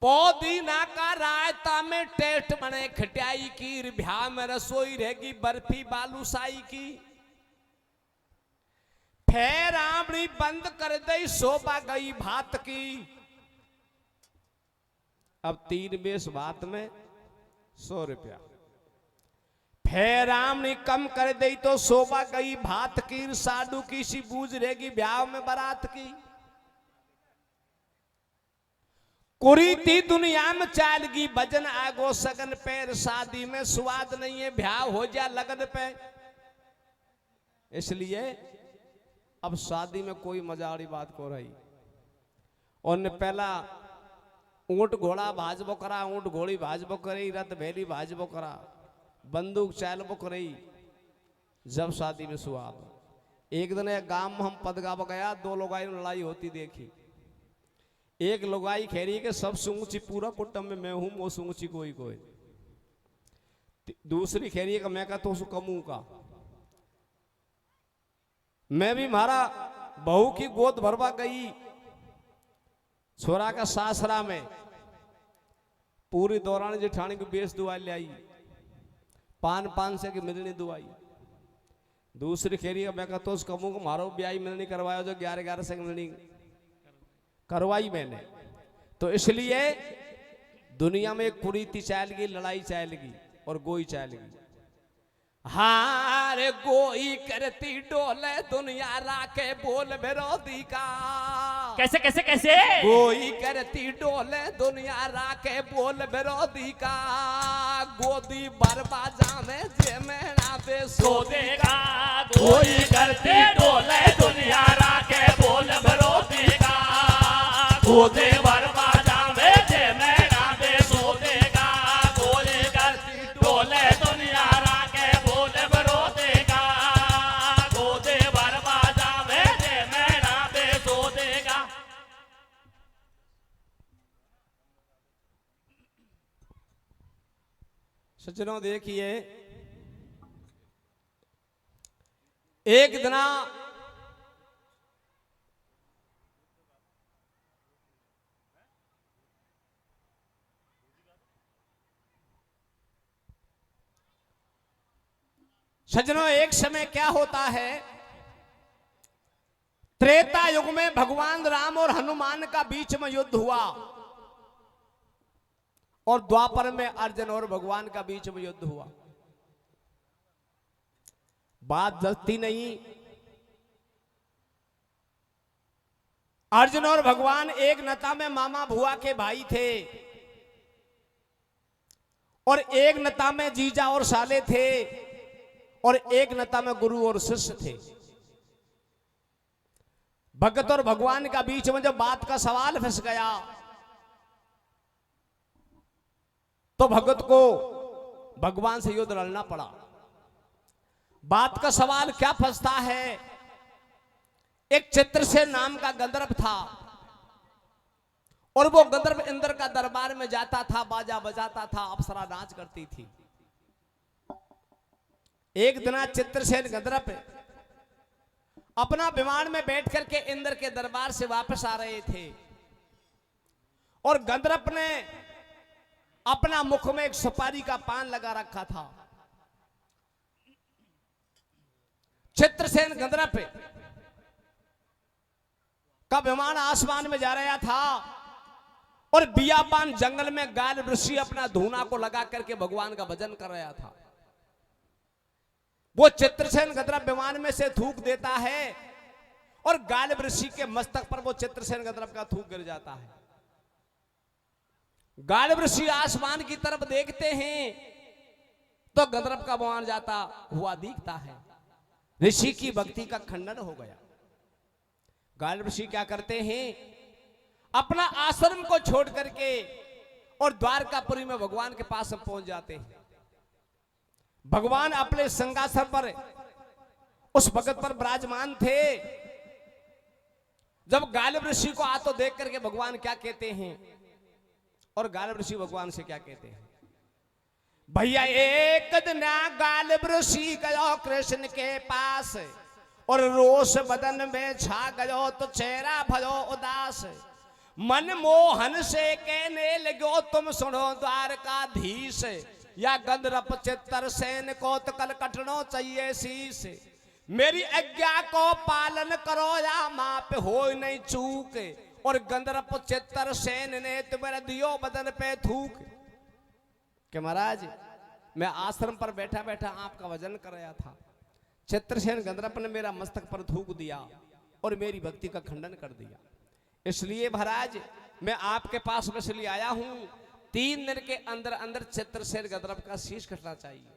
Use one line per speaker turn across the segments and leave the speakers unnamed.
पौदीना का रायता में टेस्ट बने खटियाई की, ब्याह में रसोई रहेगी बर्फी बालूशाही की। फिर आमड़ी बंद कर दई शोभा गई भात की। अब 3 बेस भात में 100 रुपया। फिर आमड़ी कम कर दई तो शोभा गई भात की। साडू की सी बूझ रहेगी ब्याह में बारात की। कुरीति दुनिया में चालगी भजन आगो सगन पैर। शादी में स्वाद नहीं है ब्याह हो जा लगन पे। इसलिए अब शादी में कोई मजा वाली बात को रही। और ने पहला ऊंट घोड़ा भाजबो करा, ऊंट घोड़ी भाजबो करे, रथ भेली भाजबो करा, बंदूक चालबो करे, जब शादी में स्वाद। एक दिन एक गांव में हम पदगाव गया, 2 लोगाई में लड़ाई होती देखी। एक लोगाई कह रही कि सबसे ऊंची पूरा कुटुंब में मैं हूं, मोसे ऊंची कोई कोई। दूसरी कह रही है कि मैं का तो कमू का। मैं भी मारा बहू की गोद भरवा गई छोरा का सासरा में। पूरी दौरान जेठानी को बेस दुआ ले आई, 5 से की मिलनी दुआई। दूसरी कह रही है मैं का तो कमू को मारो ब्याह मिलनी करवाया जो 11 से मिलनी करवाई मैंने। तो इसलिए दुनिया में एक कुरीति चालेगी, लड़ाई चालेगी और गोई चालेगी। हारे गोई करती डोले दुनिया राके बोल विरोधी का।
कैसे कैसे कैसे?
गोई करती डोले दुनिया राके बोल विरोधी का। गोदी बरबा जाने जे मेरा बेसो
देगा। गोई करती डोले दुनिया राके बोल विरोधी का। गोदे बरबा जावे जे मेरा बेसो देगा। गोई करती डोले दुनिया राके बोल विरोधी का। गोदे बरबा जावे जे मेरा बेसो देगा।
सज्जनों देखिए, एक दिन सज्जनों एक समय क्या होता है, त्रेता युग में भगवान राम और हनुमान का बीच में युद्ध हुआ और द्वापर में अर्जुन और भगवान का बीच में युद्ध हुआ। बात जलती नहीं। अर्जुन और भगवान एक नता में मामा भुआ के भाई थे और एक नता में जीजा और साले थे और एक नता में गुरु और शिष्य थे। भगत और भगवान का बीच में जब बात का सवाल फंस गया तो भगत को भगवान से युद्ध लड़ना पड़ा। बात का सवाल क्या फंसता है, एक चित्रसेन नाम का गंधर्व था और वो गंधर्व इंद्र का दरबार में जाता था, बाजा बजाता था, अप्सरा नाच करती थी। एक दिन चित्रसेन गंधर्व अपना विमान में बैठ करके इंद्र के दरबार से वापस आ रहे थे और गंधर्व ने अपना मुख में एक सुपारी का पान लगा रखा था। चित्रसेन गंधर्व का विमान आसमान में जा रहा था और बियाबान जंगल में गाल ऋषि अपना धूना को लगा करके भगवान का भजन कर रहा था। वो चित्रसेन गंधर्व विमान में से थूक देता है और गाल ऋषि के मस्तक पर वो चित्रसेन गंधर्व का थूक गिर जाता है। गाल ऋषि आसमान की तरफ देखते हैं तो गंधर्व का विमान जाता हुआ दिखता है। ऋषि की भक्ति का खंडन हो गया। गाल ऋषि क्या करते हैं, अपना आश्रम को छोड़ करके और द्वारकापुरी में भगवान के पास पहुंच जाते हैं। भगवान अपने सिंहासन पर उस भगत पर विराजमान थे। जब गालिब ऋषि को आ तो देख करके भगवान क्या कहते हैं, और गालिब ऋषि भगवान से क्या कहते हैं, भैया एक दिन गालिब ऋषि गयो कृष्ण के पास और रोष बदन में छा गयो तो चेहरा भयो उदास। मनमोहन से कहने लगो तुम सुनो द्वारकाधीश, या गंधर्व चित्रसेन को तो कल कटनो चाहिए शीश। मेरी आज्ञा को पालन करो या माप हो नहीं चूक, और गंधर्व चित्रसेन ने तुम्हारा दियो बदन पे थूक। कि महाराज मैं आश्रम पर बैठा बैठा आपका वजन कर रहा था, चित्रसेन गंधर्व ने मेरा मस्तक पर थूक दिया और मेरी भक्ति का खंडन कर दिया। इसलिए महाराज मैं आपके पास इसलिए आया हूं, 3 दिन के अंदर अंदर चित्रसेन गंधर्व का शीश कटना चाहिए।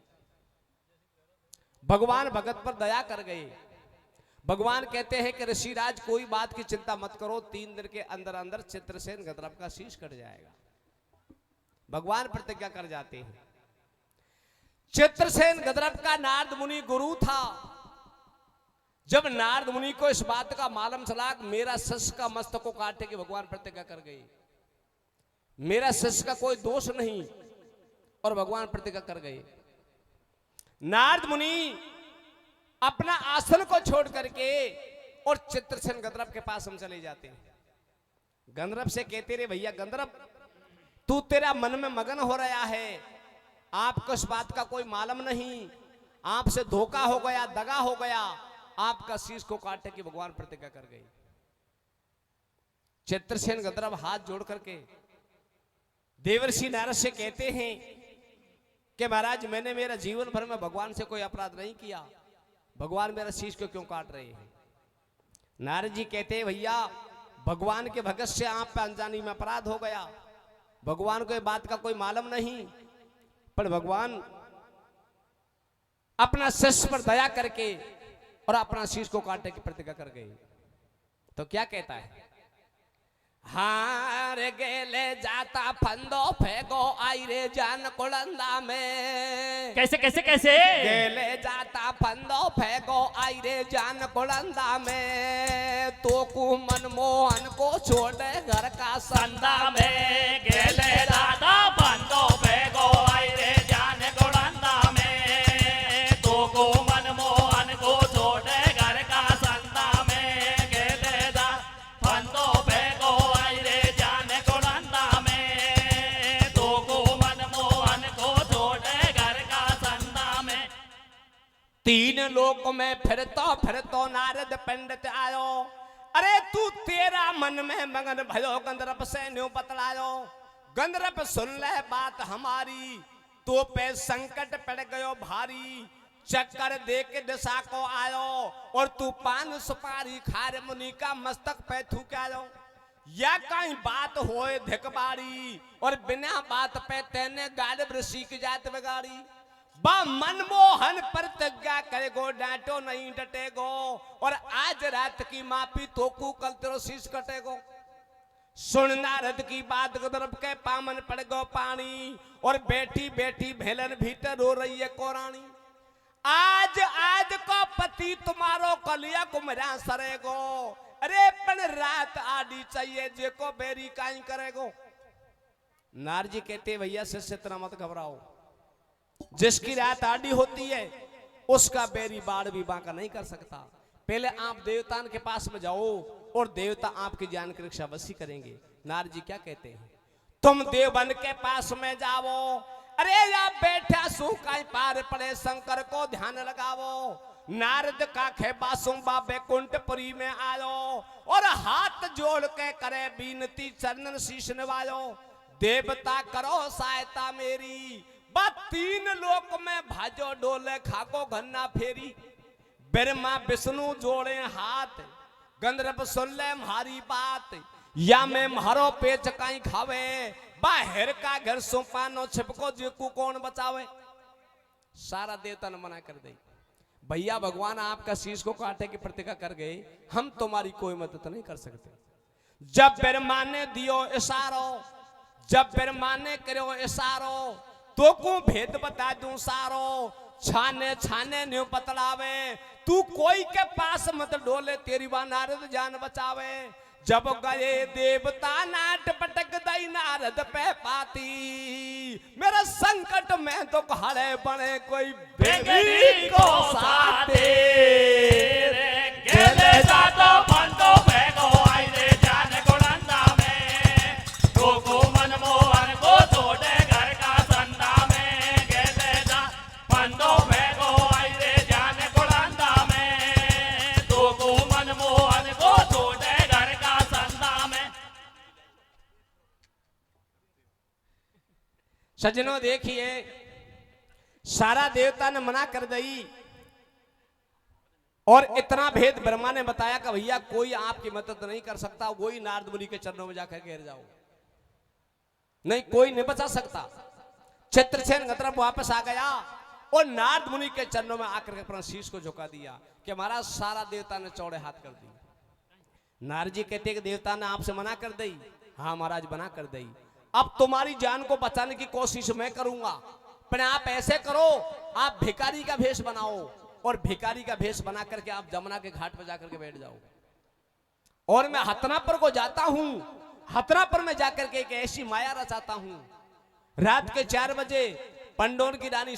भगवान भगत पर दया कर गए। भगवान कहते हैं कि ऋषिराज कोई बात की चिंता मत करो, 3 दिन के अंदर अंदर चित्रसेन गंधर्व का शीश कट जाएगा। भगवान प्रतिज्ञा कर जाते हैं। चित्रसेन गंधर्व का नारद मुनि गुरु था। जब नारद मुनि को इस बात का मालूम चला कि मेरा शिष्य का मस्तक को काटे के भगवान प्रतिज्ञा कर गए, मेरा शिष्य का कोई दोष नहीं, और भगवान प्रतिज्ञा कर गए। नारद मुनि अपना आसन को छोड़ करके और चित्रसेन गंधर्व के पास हम चले जाते हैं। गंधर्व से कहते रहे भैया गंधर्व तू तेरा मन में मगन हो रहा है, आपको इस बात का कोई मालूम नहीं, आपसे धोखा हो गया, दगा हो गया, आपका शीश को काटे की भगवान प्रतिज्ञा कर गई। चित्रसेन गंधर्व हाथ जोड़ करके देवर्षि नारद से कहते हैं कि महाराज मैंने मेरा जीवन भर में भगवान से कोई अपराध नहीं किया, भगवान मेरा शीश को क्यों काट रहे हैं। नारद जी कहते हैं भैया भगवान के भगत से आप पे अनजानी में अपराध हो गया, भगवान को ये बात का कोई मालूम नहीं, पर भगवान अपना शिष्य पर दया करके और अपना शीश को काटने की प्रतिज्ञा कर गई। तो क्या कहता है, हार गेले जाता फंदो फेंको आई रे जान कुलंदा में।
कैसे कैसे कैसे
गेले जाता फंदो फेंको आई रे जान कुलंदा में, तो कु मनमोहन को छोड़े घर का
संदा में। गेले दादा बंदो फेंको आई रे जान कुलंदा में, तो को मनमोहन को छोड़े घर का संदा में। गेले दा फंदो फेंको आई रे जान कुलंदा में, तो को मनमोहन को छोड़े घर का संदा में।
3 लोक में फिरतो नारद पंडित आयो, अरे तू तेरा मन में मगन भयो गंधर्व से न्यू बतलायो। गंधर्व सुन ले बात हमारी, तो पे संकट पड़ गयो भारी, चक्कर दे के दिशा को आयो, और तू पान सुपारी खार मुनि का मस्तक पे थूक आयो। या कहीं बात होए धिकबारी, और बिना बात पे तेने गाड़ ऋषि की जात बिगाड़ी। बा मनमोहन प्रतिज्ञा करेगो, डांटो नहीं डटेगो, और आज रात की माफी तो कु कल तेरो शीश कटेगो। सुन नारद की बात गंधर्व के पामन पड़ गो पानी, और बेटी बेटी भेलन भीतर रो रही है कोरानी। आज को पति तुम्हारो कलिया कुमरा सरेगो, अरे पन रात आडी चाहिए जे को बेरी काई करेगो। नारद जी कहते भैया शिष्य इतना मत घबराओ, जिसकी रात आडी होती है उसका बेरी बाढ़ भी बांका नहीं कर सकता। पहले आप देवतान के पास में जाओ और देवता आपकी जान की रक्षा अवश्य करेंगे। नारद जी क्या कहते हैं, तुम देवन के पास में जाओ, अरे या बैठा सूखाई पार पड़े शंकर को ध्यान लगाओ। नारद का खेबासुं बाबे कुंठपुरी में आयो, और हाथ जोड़ के करे बीनती चरणन शीश नवायो। देवता करो सहायता मेरी, बा 3 लोक में भाजो डोले खाको घन्ना फेरी। ब्रह्मा विष्णु जोड़े हाथ, गंधर्व सुन ले हमारी बात, या मैं मारो पेच काई खावे, बाहर का घर सुपानो छिपको जेकू कौन बचावे। सारा देवता ने मना कर दे, भैया भगवान आपका शीश को काटे की प्रतिज्ञा कर गए, हम तुम्हारी कोई मदद नहीं कर सकते। जब ब्रह्मा ने दियो इशारो, जब ब्रह्मा ने करो इशारो, तो को भेद बता दूं सारो। छाने छाने न्यू बतलावे, तू कोई के पास मत डोले, तेरी बा नारद जान बचावे। जब गए देवता नाट पटक दई नारद पे पाती, मेरा संकट में तो खड़े बने कोई बेरी को साथे।
गेले जातो बंदो फेंको आई रे जान कुलंदा में,
सज्जनों देखिए, सारा देवता ने मना कर दी और इतना भेद ब्रह्मा ने बताया कि भैया कोई आपकी मदद नहीं कर सकता, वही नारद मुनि के चरणों में जाकर गिर जाओ, नहीं कोई नहीं बचा सकता। चित्रसेन गत्रप वापस आ गया और नारद मुनि के चरणों में आकर के अपना शीश को झुका दिया कि महाराज सारा देवता ने चौड़े हाथ कर दी। नारद जी कहते कि देवता ने आपसे मना कर दी। हाँ महाराज मना कर दी। अब तुम्हारी जान को बचाने की कोशिश मैं करूंगा, पर आप ऐसे करो, आप भिखारी का भेष बनाओ और भिखारी का भेष बना करके आप जमुना के घाट पर जाकर के बैठ जाओ और मैं हतनापुर को जाता हूं। हतनापुर में जाकर के एक ऐसी माया रचाता हूं, रात के 4 बजे पंडोर की रानी